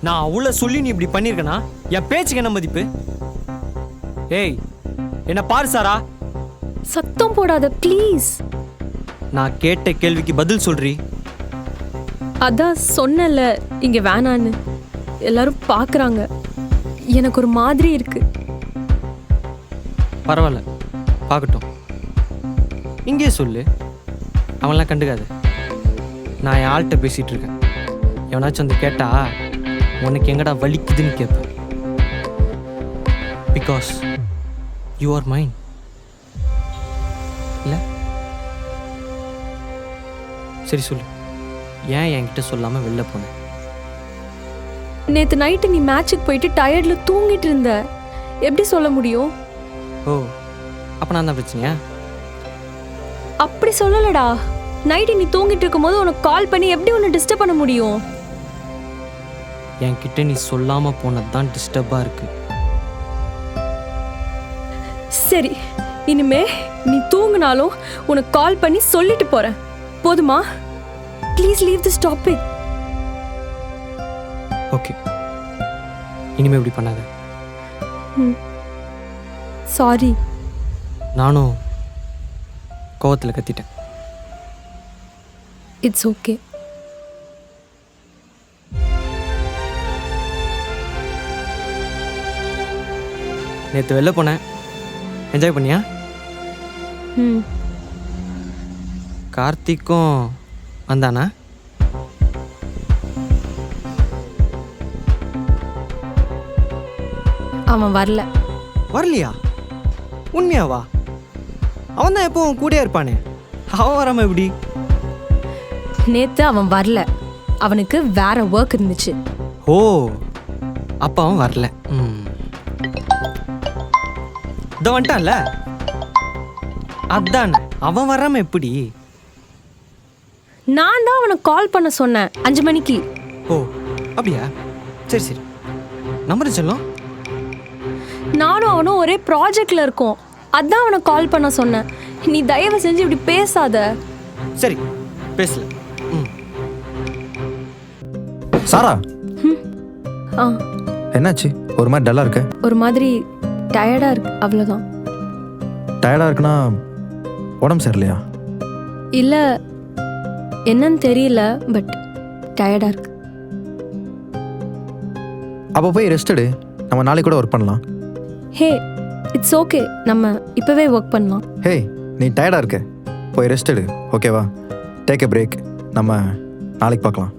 நான் அவ்வளோ சொல்லி நீ இப்படி பண்ணியிருக்கனா என் பேச்சுக்கு என்ன மதிப்பு? ஏய் என்ன பாரு சாரா. சத்தம் போடாத ப்ளீஸ். நான் கேட்ட கேள்விக்கு பதில் சொல்றி. அதான் சொன்னல இங்க வேணான்னு. எல்லாரும் பார்க்கறாங்க. எனக்கு ஒரு மாதிரி இருக்கு. பரவாயில்ல பார்க்கட்டும். இங்கே சொல்லு, அவன்லாம் கண்டுக்காது. நான் என் ஆள்கிட்ட பேசிகிட்டு இருக்கேன். எவனாச்சும் வந்து கேட்டா உனக்கு எங்கடா வலிக்குதுன்னு கேட்பேன். பிகாஸ் யூ ஆர் மைன். இல்லை சரி சொல்லு, ஏன் என்கிட்ட சொல்லாமல் வெளில போனேன்? நேத்து நைட்டு நீ மேட்சுக்கு போயிட்டு டயர்ட்ல தூங்கிட்டு இருந்த. எப்படி சொல்ல முடியும்? ஓ அப்போ நான் தான் பிரச்சனையா? அப்படி சொல்லலடா. நைட்டு நீ தூங்கிட்டு இருக்கும்போது உனக்கு கால் பண்ணி எப்படி உன்னை டிஸ்டர்ப் பண்ண முடியும்? என்கிட்ட நீ சொல்லாமல் போனது தான் டிஸ்டர்பாக இருக்கு. சரி, இனிமே நீ தூங்கினாலும் உனக்கு கால் பண்ணி சொல்லிட்டு போறேன். போதுமா? Please leave this topic. Okay, இனிமே இப்படி பண்ணாத. சாரி. நானும் கோவத்தில் கத்திட்டேன். It's okay. நேற்று வெளில போனேன், என்ஜாய் பண்ணியா? கார்த்திக்கும் வந்தானா? அவன் வரல. வரலையா? உண்மையாவா? அவன் தான் எப்பவும் கூடயே இருப்பானே, அவன் வராம எப்படி? நேத்து அவன் வரல. அவனுக்கு வேற ஒர்க் இருந்துச்சு. ஓ அப்ப அவன் வரல. இத வந்துட்டான்ல, அதான் அவன் வராம எப்படி? நான் தான் அவனை கால் பண்ண சொன்னேன் 5 மணிக்கு. ஓ அப்படியா? சரி சரி, நம்பர் சொல்லும். நானும் அவனும் ஒரே ப்ராஜெக்ட்ல இருக்கோம். அதான் அவனை கால் பண்ண சொன்னேன். நீ தயவு செஞ்சு இப்படி பேசாத. சரி பேசல. சாரா, ஆ என்னாச்சு? ஒரு மாதிரி டல்லா இருக்க. ஒரு மாதிரி டயர்டா இருக்கு, அவ்வளோதான். டயர்டா இருக்குன்னா உடம்பு சரியில்லையா? இல்ல, என்னன்னு தெரியல, பட் டயர்டா இருக்கு. அப்போ போய் ரெஸ்ட் எடு. நம்ம நாளைக்கு கூட ஒர்க் பண்ணலாம். ஹே, இட்ஸ் ஓகே. நம்ம இப்பவே ஒர்க் பண்ணலாம். ஹே, நீ டயர்டா இருக்க, போய் ரெஸ்ட் எடு. ஓகேவா? Take a break. நம்ம நாளைக்கு பார்க்கலாம்.